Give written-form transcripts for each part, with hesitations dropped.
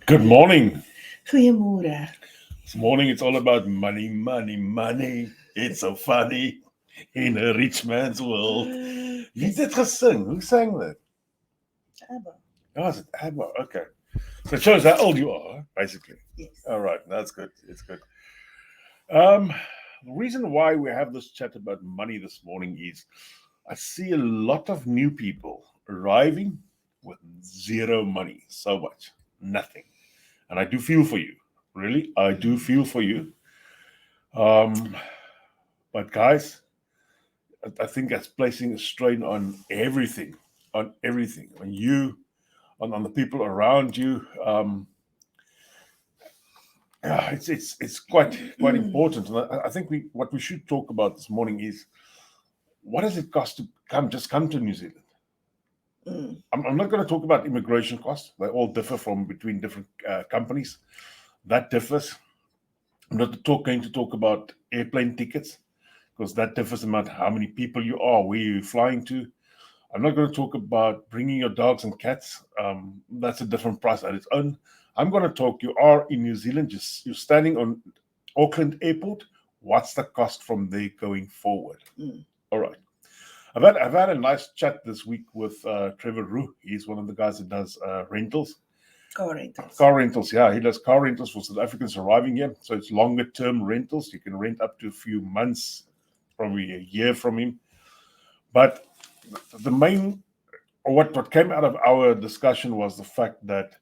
Good morning. Goeiemôre. This morning it's all about money, money, money. It's so funny in a rich man's world. Wie het dit gesing? Who sang that? Abba. Oh, is it ABBA? Okay. So it shows how old you are, basically. Yes. All right, that's good. It's good. The reason why we have this chat about money this morning is I see a lot of new people arriving with zero money, so much, nothing. And I do feel for you. Really, I do feel for you. But guys, I think that's placing a strain on everything, on you, on the people around you. Yeah, it's quite important. And I think what we should talk about this morning is what does it cost to come to New Zealand? I'm not going to talk about immigration costs. They all differ from between different companies. That differs. I'm not going to talk about airplane tickets because that differs about how many people you are, where you're flying to. I'm not going to talk about bringing your dogs and cats. That's a different price at its own. I'm going to talk, you are in New Zealand, you're standing on Auckland Airport. What's the cost from there going forward? All right. I've had a nice chat this week with Trevor Roo. He's one of the guys that does rentals. Car rentals. Car rentals, yeah. He does car rentals for South Africans arriving here. So it's longer term rentals. You can rent up to a few months, probably a year from him. But the main, what came out of our discussion was the fact that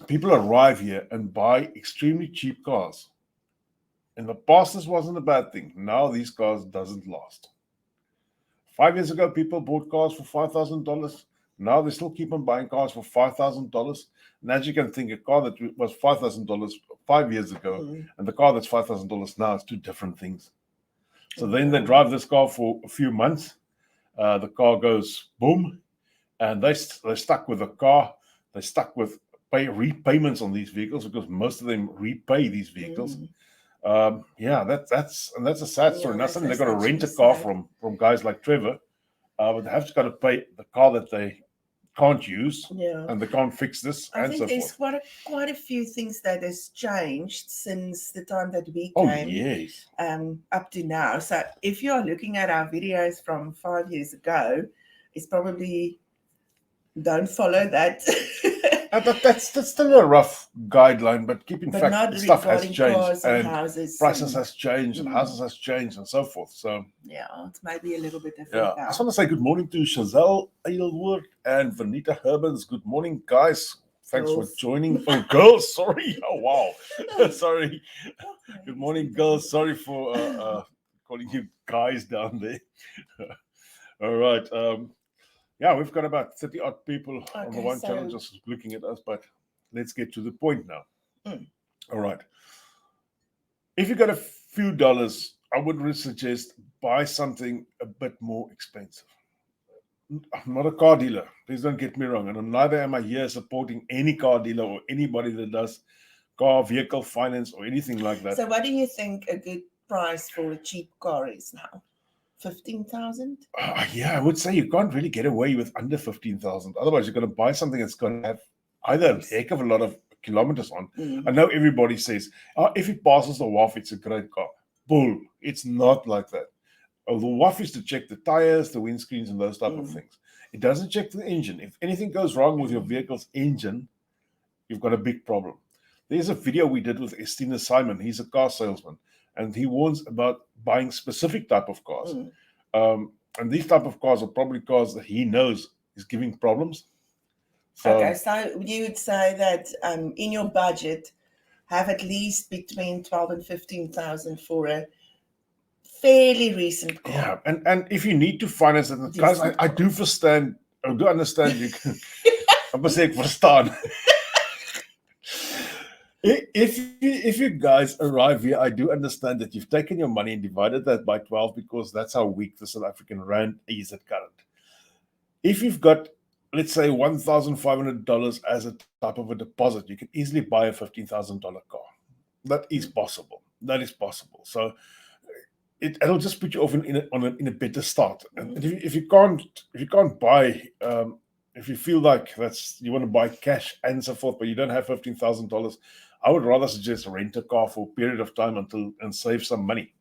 people arrive here and buy extremely cheap cars. In the past, this wasn't a bad thing. Now these cars doesn't last. 5 years ago, people bought cars for $5,000. Now they still keep on buying cars for $5,000. And as you can think, a car that was $5,000 5 years ago and the car that's $5,000 now is two different things. So then they drive this car for a few months. The car goes boom, and they're stuck with the car. They're stuck with repayments on these vehicles because most of them repay these vehicles. That's a sad story. Now suddenly they've got to rent a car from guys like Trevor, but they have to got to pay the car that they can't use, and they can't fix this, I and think so there's forth. quite a few things that has changed since the time that we Oh came yes. Up to now. So if you're looking at our videos from 5 years ago, it's probably don't follow that. That's still a rough guideline, but keep in But fact not stuff has regarding changed cars and and houses prices and- has changed and houses has changed and so forth. So Yeah, it's maybe a little bit different I now. just want to say good morning to Chazelle Aylward and Vanita Herbans. Good morning, guys. Thanks for joining. Oh, girls, sorry. Oh, wow. Sorry. Good morning, girls. Sorry for calling you guys down there. All right. We've got about 30 odd people on the one channel just looking at us, but let's get to the point now. All right. If you got a few dollars, I would suggest buy something a bit more expensive. I'm not a car dealer. Please don't get me wrong. And neither am I here supporting any car dealer or anybody that does vehicle finance or anything like that. So what do you think a good price for a cheap car is now? 15,000? I would say you can't really get away with under 15,000. Otherwise, you're going to buy something that's going to have either a heck of a lot of kilometers on. I know everybody says, if it passes the WAF, it's a great car. Bull. It's not like that. The WAF is to check the tires, the windscreens, and those type of things. It doesn't check the engine. If anything goes wrong with your vehicle's engine, you've got a big problem. There's a video we did with Estina Simon. He's a car salesman, and he warns about buying specific type of cars. And these type of cars are probably cars that he knows is giving problems. So you would say that in your budget, have at least between 12 and 15,000 for a fairly recent car. Yeah, and if you need to finance it, guys, I do understand. You can. I'm gonna say verstaan. If you guys arrive here, I do understand that you've taken your money and divided that by 12 because that's how weak the South African rand is at current. If you've got, let's say, $1,500 as a type of a deposit, you can easily buy a $15,000 car. That is possible. So it'll just put you off in a better start. And if you can't buy if you feel like you want to buy cash and so forth, but you don't have $15,000, I would rather suggest rent a car for a period of time and save some money.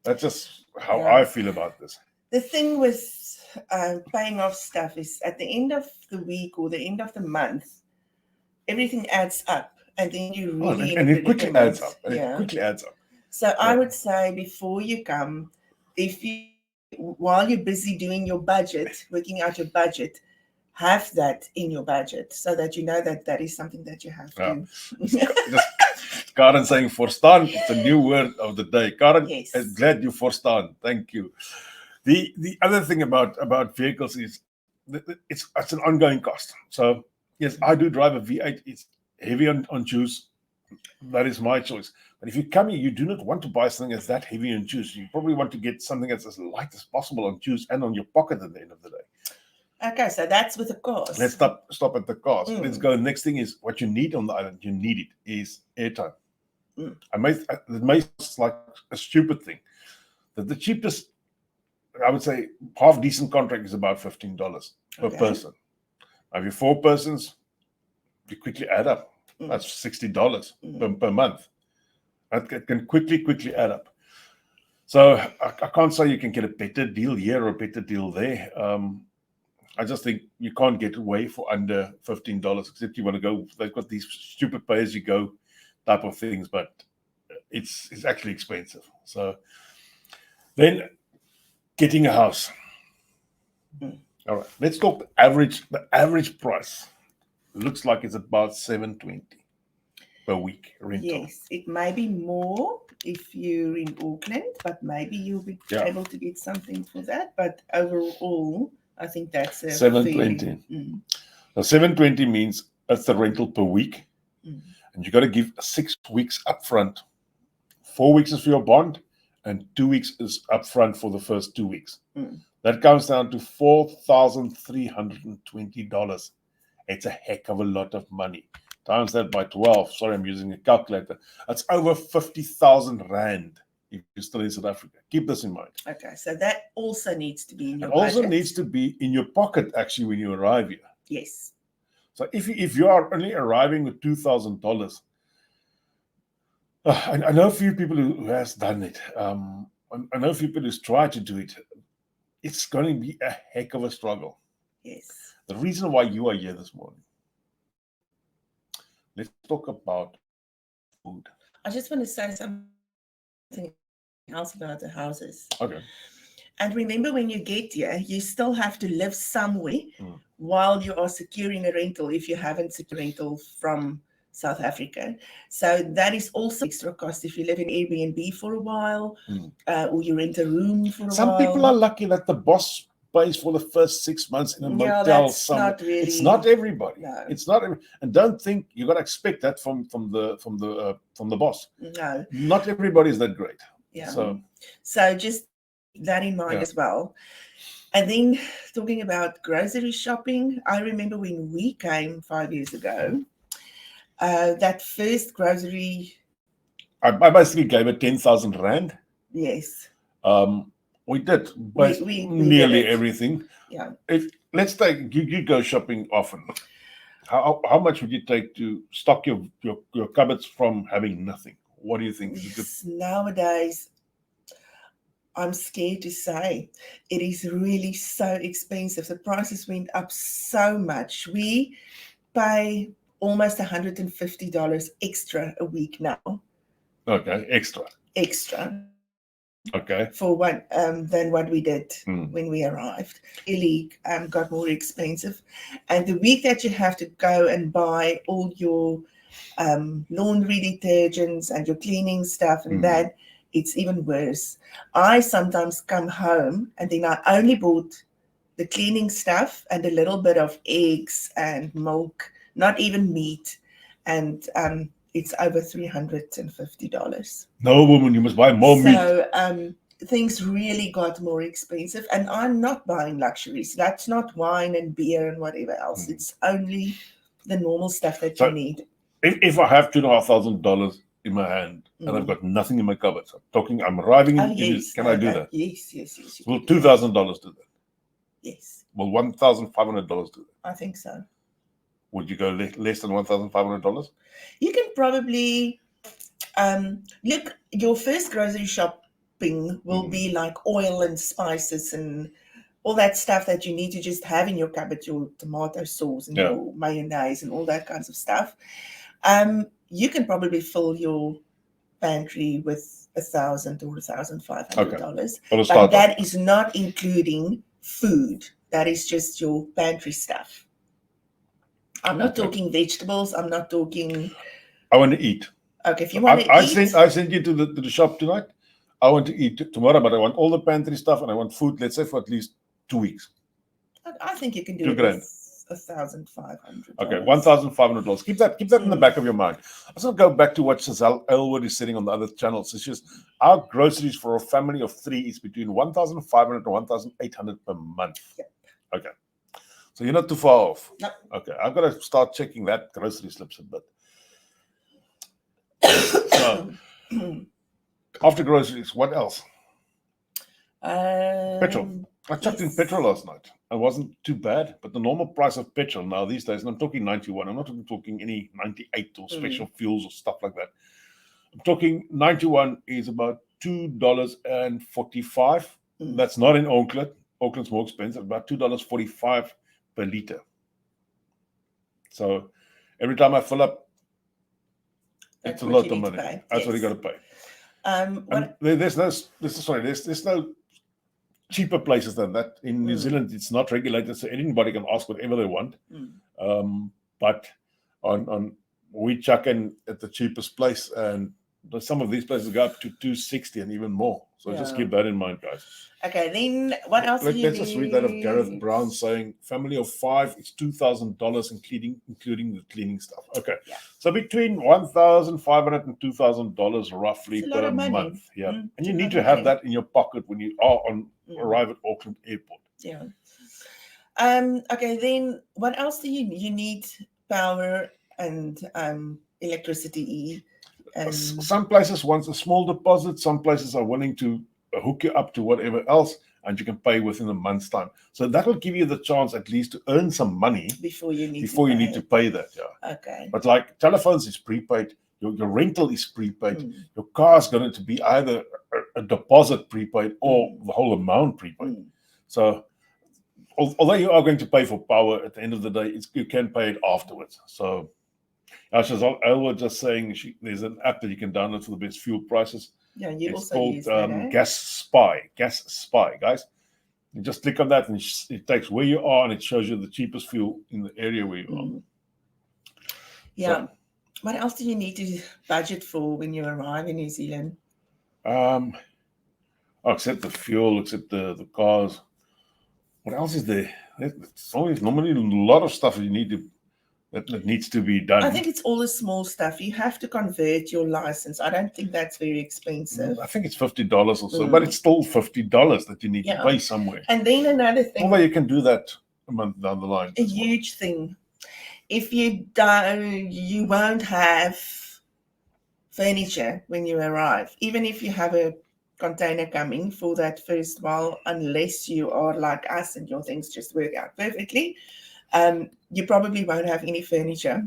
That's just how I feel about this. The thing with paying off stuff is at the end of the week or the end of the month, everything adds up, and then you really and it quickly adds up. It quickly adds up. So I would say before you come, while you're busy doing your budget, working out your budget, have that in your budget so that you know that is something that you have to. Just Karen saying "verstaan." It's a new word of the day. Karen, yes. I'm glad you verstaan. Thank you. The other thing about vehicles is it's an ongoing cost. So yes, I do drive a V8. It's heavy on juice. That is my choice. But if you come here, you do not want to buy something that's that heavy on juice. You probably want to get something that's as light as possible on juice and on your pocket at the end of the day. Okay, so that's with the cars. Let's stop at the cars. Let's go. Next thing is what you need on the island. You need it is airtime. It may sound like a stupid thing. The cheapest, I would say, half decent contract is about $15 per person. Now, if you're 4 persons, you quickly add up. That's $60 per month. That can quickly add up. So I can't say you can get a better deal here or a better deal there. I just think you can't get away for under $15, except you want to go. They've got these stupid pay-as-you-go type of things, but it's actually expensive. So then getting a house. All right, let's talk the average price. Looks like it's about $720 per week rental. Yes, it may be more if you're in Auckland, but maybe you'll be able to get something for that. But overall, I think that's $720. Now, $720 means that's the rental per week, and you got to give 6 weeks upfront. 4 weeks is for your bond, and 2 weeks is upfront for the first 2 weeks. That comes down to $4,320. It's a heck of a lot of money. Times that by 12. Sorry, I'm using a calculator. That's over 50,000 rand if you're still in South Africa. Keep this in mind. Okay, so that also needs to be in your budget. It also needs to be in your pocket, actually, when you arrive here. Yes. So if you are only arriving with $2,000, I know a few people who has done it. I know a few people who's tried to do it. It's going to be a heck of a struggle. Yes. The reason why you are here this morning. Let's talk about food. I just want to say something else about the houses. Okay. And remember, when you get here, you still have to live somewhere while you are securing a rental if you haven't secured a rental from South Africa. So that is also extra cost if you live in Airbnb for a while or you rent a room for a while. Some people are lucky that the boss pays for the first 6 months in a motel somewhere. Not really, it's not everybody. No. It's not and don't think you got to expect that from the boss. No. Not everybody is that great. Yeah. So just keep that in mind as well. And then talking about grocery shopping, I remember when we came 5 years ago, that first grocery. I basically gave it 10,000 rand. Yes. We did we nearly did everything. Yeah. Let's take you go shopping often. How much would you take to stock your cupboards from having nothing? What do you think? Nowadays, I'm scared to say it is really so expensive. The prices went up so much. We pay almost $150 extra a week now. Okay, extra. Okay. For what than what we did when we arrived. Really got more expensive. And the week that you have to go and buy all your laundry detergents and your cleaning stuff and that, it's even worse. I sometimes come home and then I only bought the cleaning stuff and a little bit of eggs and milk, not even meat. And it's over $350. No, woman, you must buy more meat. So things really got more expensive. And I'm not buying luxuries. That's not wine and beer and whatever else. It's only the normal stuff that you need. If I have $2,500 in my hand and I've got nothing in my cupboards, I'm arriving in, can I do that? Yes. Will $2,000 do that? Yes, Will $1,500 do that? I think so. Would you go less than $1,500? You can probably look. Your first grocery shopping will be like oil and spices and all that stuff that you need to just have in your cupboard, your tomato sauce and Yeah. your mayonnaise and all that kinds of stuff. You can probably fill your pantry with $1,000 or $1,500, For the but start that off. is not including food. That is just your pantry stuff. I'm not Okay. talking vegetables. I'm not talking. I want to eat. Okay, if you want to I eat, sent you to the shop tonight. I want to eat tomorrow, but I want all the pantry stuff and I want food, let's say, for at least 2 weeks. I think you can do $2 it grand. with $1,500. Okay, $1,500. Keep that in the back of your mind. Let's not go back to what Giselle Elwood is saying on the other channels. It's just our groceries for a family of 3 is between $1,500 and $1,800 per month. Yep. Okay. So you're not too far off. No. Okay. I've got to start checking that grocery slips a bit. So after groceries, what else? Petrol. I checked in petrol last night. It wasn't too bad, but the normal price of petrol now these days, and I'm talking 91, I'm not talking any 98 or special fuels or stuff like that. I'm talking 91 is about $2.45. That's not in Auckland. Auckland's more expensive, about $2.45 per liter. So every time I fill up, it's a lot of money. That's what you got to pay. And there's no cheaper places than that. In New Zealand, it's not regulated, so anybody can ask whatever they want. But we chuck in at the cheapest place, and some of these places go up to $2.60 and even more. So just keep that in mind, guys. Okay, then what else do you Let's just read that of Gareth Brown saying, family of 5 is $2,000, including the cleaning stuff. Okay, so between $1,500 and $2,000 roughly per month. Yeah, and you need to have that in your pocket when you are arrive at Auckland Airport. Yeah. Okay, then what else do you need? Power and electricity. And some places want a small deposit. Some places are willing to hook you up to whatever else, and you can pay within a month's time. So that will give you the chance at least to earn some money before you need to pay that. Yeah. Okay. But like telephones is prepaid. Your rental is prepaid. Your car is going to be either a deposit prepaid or the whole amount prepaid. So although you are going to pay for power, at the end of the day, you can pay it afterwards. So I was just saying there's an app that you can download for the best fuel prices. Yeah, you it's also called use that, Gas Spy, guys. You just click on that and it takes where you are and it shows you the cheapest fuel in the area where you are. Yeah. So, what else do you need to budget for when you arrive in New Zealand? Except the fuel, except the cars. What else is there? It's always normally a lot of stuff you need to that needs to be done. I think it's all the small stuff. You have to convert your license. I don't think that's very expensive. I think it's $50 or so, but it's still $50 that you need to pay somewhere. And then another thing. Although you can do that a month down the line. A huge thing. If you don't, you won't have furniture when you arrive. Even if you have a container coming for that first while, unless you are like us and your things just work out perfectly. You probably won't have any furniture.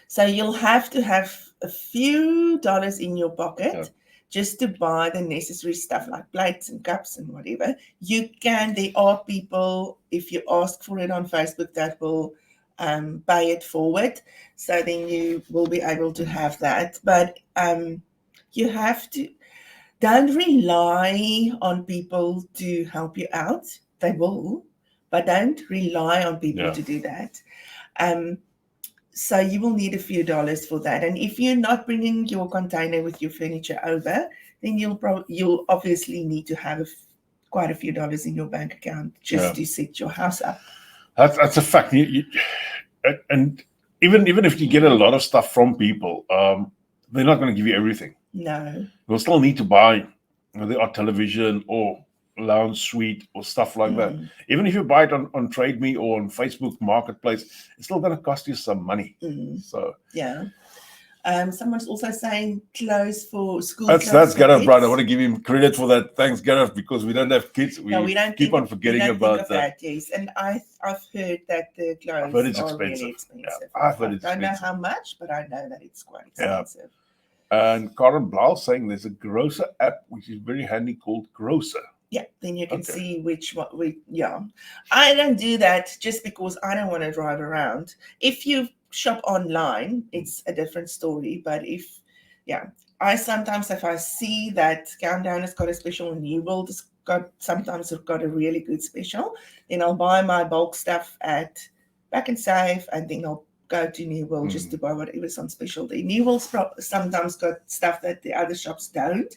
So you'll have to have a few dollars in your pocket just to buy the necessary stuff like plates and cups and whatever. There are people, if you ask for it on Facebook, that will pay it forward. So then you will be able to have that. But you have to, don't rely on people to help you out. They will. But don't rely on people to do that. So you will need a few dollars for that. And if you're not bringing your container with your furniture over, then you'll obviously need to have quite a few dollars in your bank account just to set your house up. That's a fact. And even if you get a lot of stuff from people, they're not going to give you everything. No. You'll still need to buy the odd television or lounge suite or stuff like that. Even if you buy it on Trade Me or on Facebook Marketplace, it's still going to cost you some money. So Someone's also saying clothes for school. That's Gareth Brown. I want to give him credit for that. Thanks, Gareth, because we don't have kids. We don't keep on forgetting about that. Yes, and I've heard that the clothes are really expensive. Yeah, I've heard it's expensive. I don't know how much, but I know that it's quite expensive. Yeah. And Karen Blau saying there's a grocer app which is very handy called Grocer. Yeah, then you can see which one. I don't do that just because I don't want to drive around. If you shop online, it's a different story. But I sometimes, if I see that Countdown has got a special, New World has sometimes got a really good special, then I'll buy my bulk stuff at Back and Save, and then I'll go to New World just to buy whatever's on special. The New World's sometimes got stuff that the other shops don't.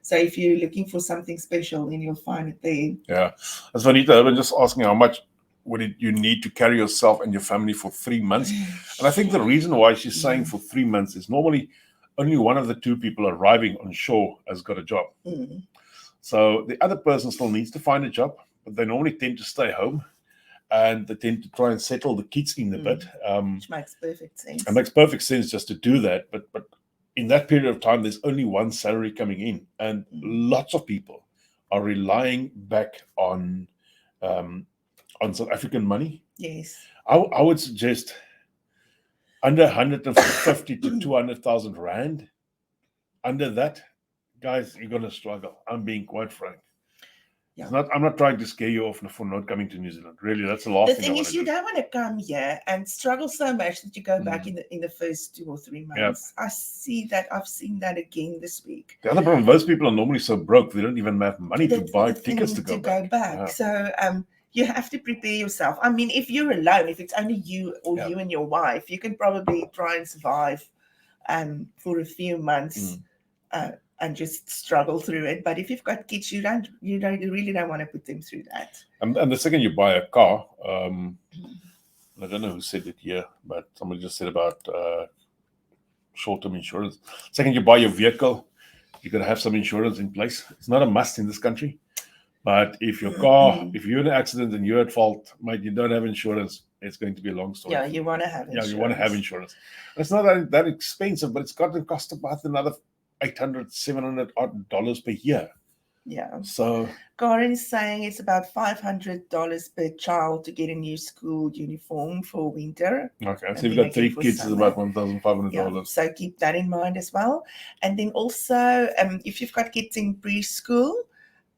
So if you're looking for something special, then you'll find it there. Yeah. As Vanita, I've been just asking how much would you need to carry yourself and your family for 3 months? And I think the reason why she's saying for 3 months is normally only one of the two people arriving on shore has got a job. So the other person still needs to find a job, but they normally tend to stay home and they tend to try and settle the kids in a bit. Which makes perfect sense. It makes perfect sense just to do that. But in that period of time, there's only one salary coming in, and lots of people are relying back on South African money. Yes, I would suggest under 150 to 200,000 rand. Under that, guys, you're going to struggle. I'm being quite frank. Yeah. I'm not trying to scare you off for not coming to New Zealand. Really, that's the last thing. The thing is, you don't want to come here and struggle so much that you go back in the first 2 or 3 months. Yeah. I've seen that again this week. The other problem, those people are normally so broke they don't even have money to buy tickets to go back. Yeah. So you have to prepare yourself. I mean, if you're alone, if it's only you or you and your wife, you can probably try and survive for a few months. And just struggle through it. But if you've got kids, you really don't want to put them through that. And the second you buy a car, I don't know who said it here, but somebody just said about short-term insurance. Second you buy your vehicle, you're going to have some insurance in place. It's not a must in this country. But if your car, if you're in an accident and you're at fault, mate, you don't have insurance, it's going to be a long story. Yeah, you want to have insurance. Yeah, you want to have insurance. And it's not that expensive, but it's got to cost about another $800, $700 per year. Yeah. So Karen's saying it's about $500 per child to get a new school uniform for winter. Okay, so you've got 3 kids, it's about $1,500. Yeah, so keep that in mind as well. And then also, if you've got kids in preschool,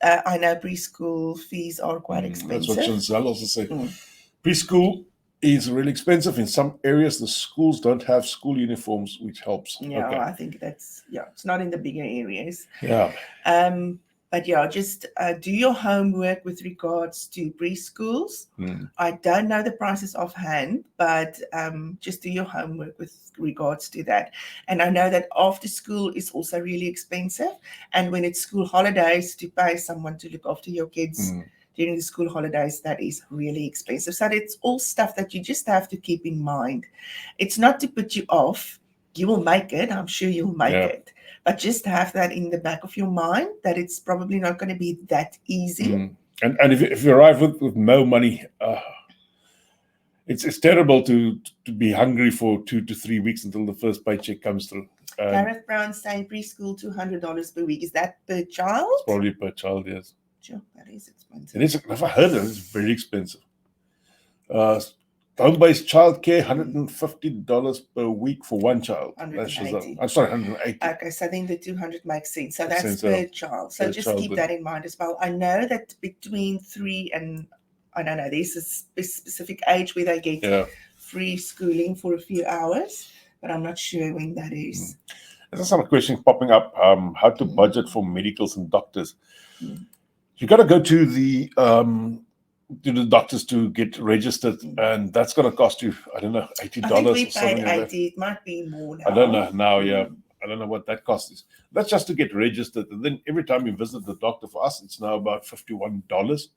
I know preschool fees are quite expensive. That's what Chantal also said. Preschool is really expensive. In some areas, the schools don't have school uniforms, which helps. Yeah, I think that's, it's not in the bigger areas. Yeah. But just do your homework with regards to preschools. I don't know the prices offhand, but just do your homework with regards to that. And I know that after school is also really expensive. And when it's school holidays, to pay someone to look after your kids during the school holidays, that is really expensive. So it's all stuff that you just have to keep in mind. It's not to put you off. You will make it. I'm sure you'll make it. But just have that in the back of your mind that it's probably not going to be that easy. And if you arrive with no money, it's terrible to be hungry for 2 to 3 weeks until the first paycheck comes through. Gareth Brown saying preschool $200 per week. Is that per child? It's probably per child, yes. Sure, that is expensive. It is. I've heard it. It's very expensive. Home-based childcare, $150 per week for one child. $180. I'm sorry, $180. Okay, so then the 200 makes sense. So that's per child. So just keep that in mind as well. I know that between 3 and, I don't know, there's a specific age where they get free schooling for a few hours, but I'm not sure when that is. There's some questions popping up. How to budget for medicals and doctors. You got to go to the doctors to get registered, and that's going to cost you, I don't know, $80 I think we or something paid like 80. It might be more now. I don't know now. I don't know what that cost is. That's just to get registered, and then every time you visit the doctor, for us, it's now about $51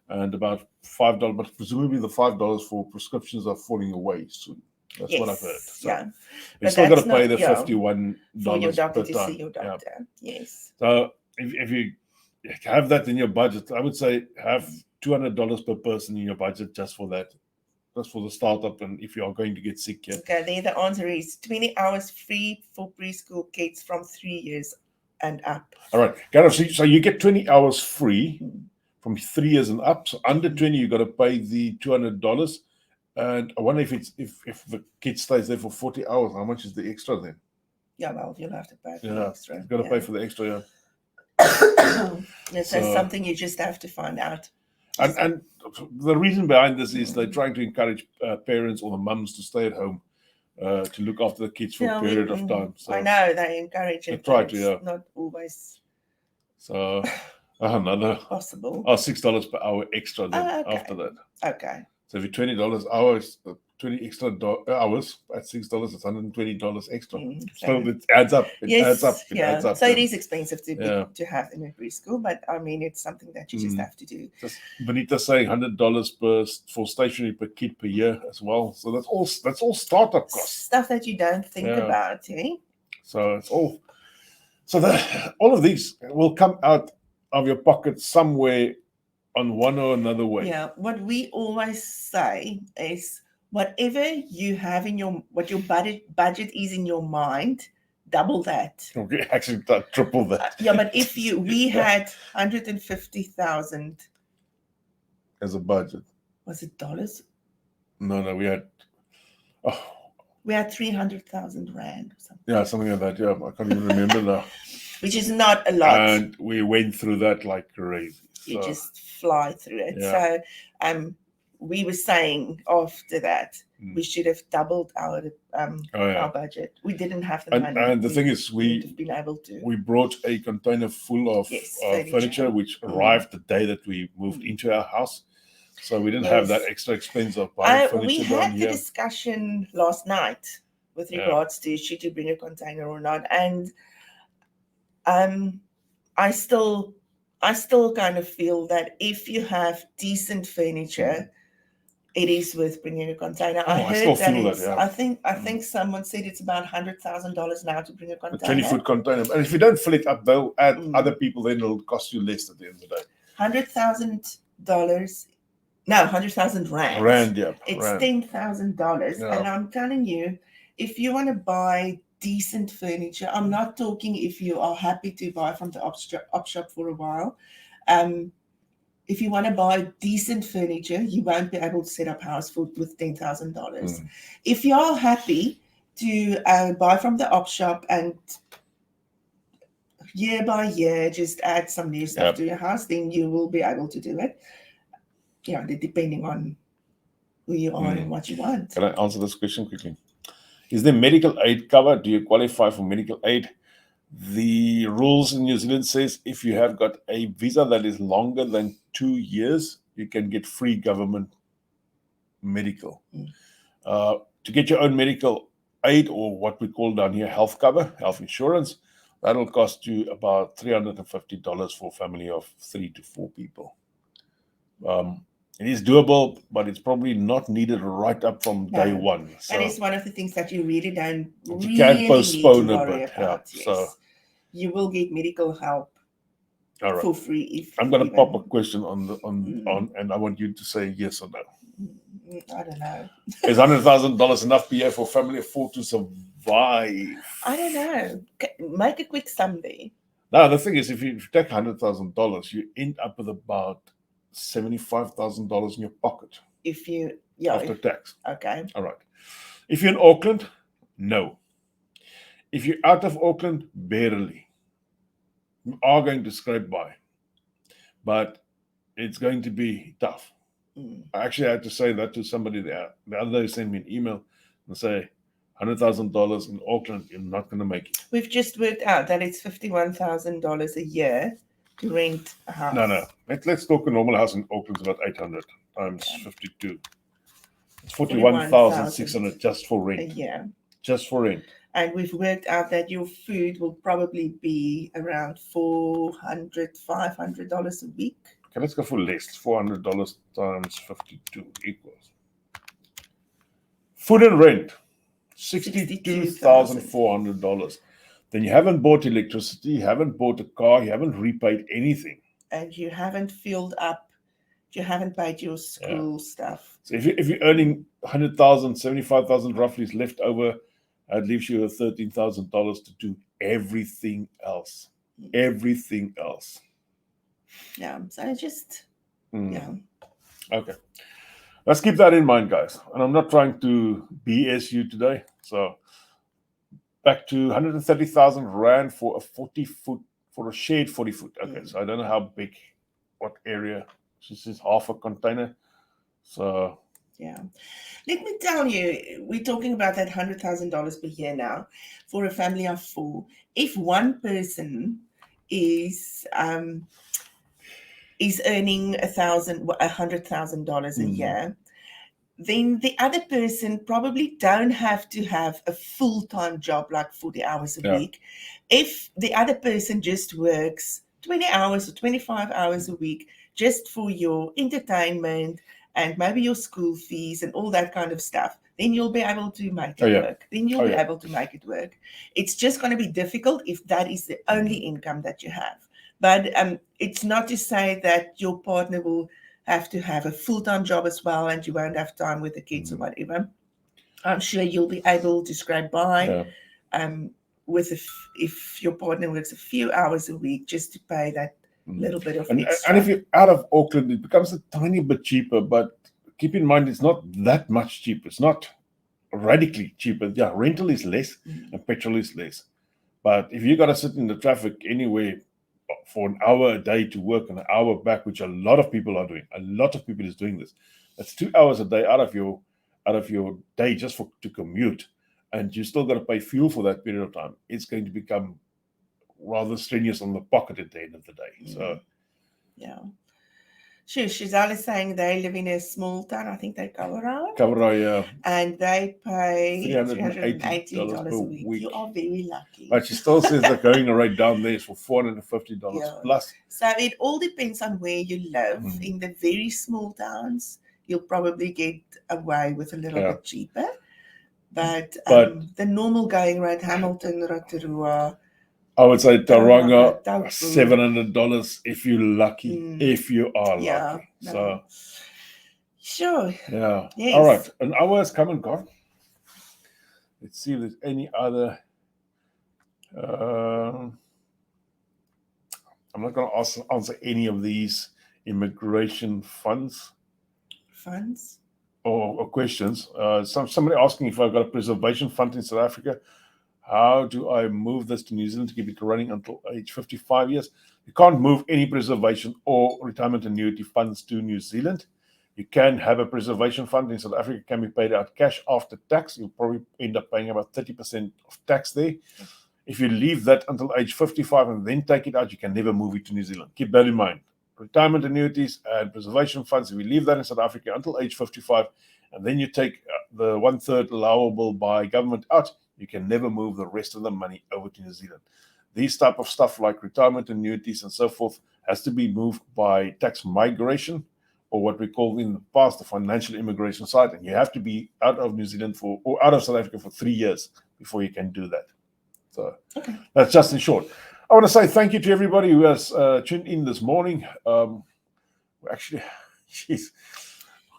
and about $5. But presumably the $5 for prescriptions are falling away soon. That's what I've heard. So you still got to pay the $51 for your doctor per to time. see your doctor. Yes. So if you have that in your budget, I would say have $200 per person in your budget just for that. that's for the startup, and if you are going to get sick, yeah. Okay, there the answer is 20 hours free for preschool kids from 3 years and up. All right, Gareth, so you get 20 hours free from 3 years and up. So under 20, you got to pay the $200. And I wonder if the kid stays there for 40 hours, how much is the extra then? Yeah, well, you'll have to pay for the Yeah, extra. you've got to pay for the extra, yeah. It's something you just have to find out. And the reason behind this is they're trying to encourage parents or the mums to stay at home to look after the kids for a period of time. So I know they encourage it. they try but to, it's yeah. not always So another possible. $6 per hour extra then okay. after that. Okay. So if you $20 hours, 20 extra hours at $6, it's $120 extra. So it adds up. It adds up. It adds up. So it is expensive to have them in preschool, but I mean it's something that you just have to do. Just Benita's saying $100 for stationery per kid per year as well. So that's all startup costs. Stuff that you don't think about, eh? So it's all. So all of these will come out of your pocket somewhere on one or another way. Yeah. What we always say is whatever you have what your budget is in your mind, double that. Okay, actually triple that. Yeah, but if we had 150,000 as a budget. Was it dollars? No, we had. We had 300,000 rand or something. Yeah, something like that. Yeah, I can't even remember now. Which is not a lot. And we went through that like crazy. You just fly through it. Yeah. So we were saying after that we should have doubled our budget. We didn't have the money. And the thing is, we've been able to. We brought a container full of furniture, which arrived the day that we moved into our house. So we didn't have that extra expense of buying furniture. We had the discussion last night with regards to should you bring a container or not, and I still kind of feel that if you have decent furniture, it is worth bringing a container. I heard that. I think someone said it's about $100,000 now to bring a container. A 20-foot container, and if you don't fill it up, they'll add other people. Then it'll cost you less at the end of the day. $100,000. No, 100,000 rand. Rand, yeah. It's $10,000, and I'm telling you, if you want to buy decent furniture, I'm not talking if you are happy to buy from the op shop for a while. If you want to buy decent furniture, you won't be able to set up house with $10,000. If you are happy to buy from the op shop and year by year just add some new stuff to your house, then you will be able to do it. Yeah, depending on who you are and what you want. Can I answer this question quickly? Is there medical aid cover? Do you qualify for medical aid? The rules in New Zealand says if you have got a visa that is longer than 2 years, you can get free government medical. To get your own medical aid, or what we call down here health cover, health insurance, that'll cost you about $350 for a family of 3 to 4 people. It is doable, but it's probably not needed right up from day one. So and it's one of the things that you really don't you can postpone a bit. About. Yes. So you will get medical help for free. If I'm going to pop a question on, and I want you to say yes or no. I don't know. Is $100,000 enough per year for a family of 4 to survive? I don't know. Make a quick sum there. Now the thing is, if you take $100,000, you end up with about $75,000 in your pocket. If you after tax. Okay. All right. If you're in Auckland, no. If you're out of Auckland, barely. You are going to scrape by, but it's going to be tough. I actually had to say that to somebody there. The other day sent me an email and say, $100,000 in Auckland, you're not going to make it. We've just worked out that it's $51,000 a year to rent a house. No. Let's talk a normal house in Auckland. It's about 800 times 52. It's 41,600 just for rent. A year. Just for rent. And we've worked out that your food will probably be around $400, $500 a week. Okay, let's go for less. $400 times 52 equals. Food and rent, $62,400. Then you haven't bought electricity, you haven't bought a car, you haven't repaid anything. And you haven't filled up You haven't paid your school stuff. So if you're earning 100,000, 75,000 roughly is left over, it leaves you with $13,000 to do everything else. Everything else. Yeah. So just yeah. Okay. Let's keep that in mind, guys. And I'm not trying to BS you today. So back to 130,000 Rand for a 40-foot, for a shared 40-foot. Okay, so I don't know how big, what area. This is half a container. So yeah. Let me tell you, we're talking about that $100,000 per year now for a family of 4. If one person is earning $100,000 a year, then the other person probably don't have to have a full-time job like 40 hours a week. If the other person just works 20 hours or 25 hours a week just for your entertainment and maybe your school fees and all that kind of stuff, then you'll be able to make it work. Then you'll be able to make it work. It's just going to be difficult if that is the only income that you have. But it's not to say that your partner will have to have a full-time job as well and you won't have time with the kids or whatever. I'm sure you'll be able to scrape by with if your partner works a few hours a week just to pay that little bit of extra. And if you're out of Auckland, it becomes a tiny bit cheaper, but keep in mind it's not that much cheaper. It's not radically cheaper. Yeah, rental is less and petrol is less. But if you got to sit in the traffic anywhere for an hour a day to work and an hour back, which a lot of people are doing, a lot of people is doing this. That's 2 hours a day out of your day just to commute, and you still got to pay fuel for that period of time. It's going to become rather strenuous on the pocket at the end of the day. So, yeah. Sure, Shizal is saying they live in a small town. I think they Kawarai. Kawarai, and they pay $380 a week. You are very lucky. But she still says the going rate down there is for $450 plus. So it all depends on where you live. In the very small towns, you'll probably get away with a little bit cheaper. But the normal going rate, Hamilton, Rotorua, I would say Tauranga, $700 if you're lucky, if you are lucky. So, sure. Yeah. Yes. All right. An hour has come and gone. Let's see if there's any other. I'm not going to answer any of these immigration funds. Or questions. Somebody asking if I've got a preservation fund in South Africa. How do I move this to New Zealand to keep it running until age 55 years? You can't move any preservation or retirement annuity funds to New Zealand. You can have a preservation fund in South Africa, can be paid out cash after tax. You'll probably end up paying about 30% of tax there. If you leave that until age 55 and then take it out, you can never move it to New Zealand. Keep that in mind. Retirement annuities and preservation funds, if you leave that in South Africa until age 55, and then you take the 1/3 allowable by government out, you can never move the rest of the money over to New Zealand. These type of stuff like retirement annuities and so forth has to be moved by tax migration, or what we call in the past the financial immigration side, and you have to be out of New Zealand or out of South Africa for 3 years before you can do that. So that's just in short. I want to say thank you to everybody who has tuned in this morning. Actually,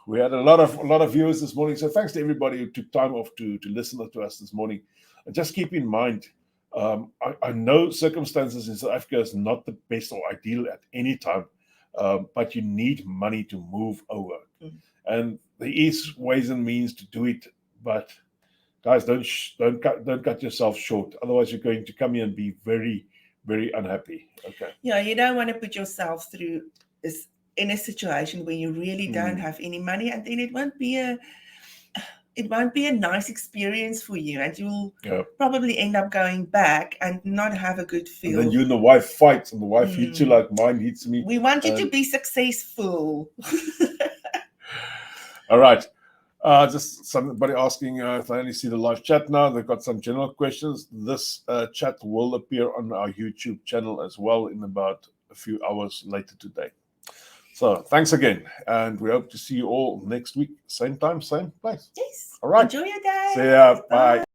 we had a lot of viewers this morning, so thanks to everybody who took time off to listen to us this morning. And just keep in mind, I know circumstances in South Africa is not the best or ideal at any time, but you need money to move over, and there is ways and means to do it. But guys, don't cut yourself short. Otherwise, you're going to come here and be very, very unhappy. Okay. Yeah, you don't want to put yourself through this in a situation where you really don't have any money, and then it won't be a nice experience for you, and you'll probably end up going back and not have a good feel. And then you and the wife fight, and the wife hits you like mine hits me. We want you to be successful. All right. Just somebody asking if I only see the live chat now. They've got some general questions. This chat will appear on our YouTube channel as well in about a few hours later today. So thanks again, and we hope to see you all next week, same time, same place. Yes. All right. Enjoy your day. See ya. Bye.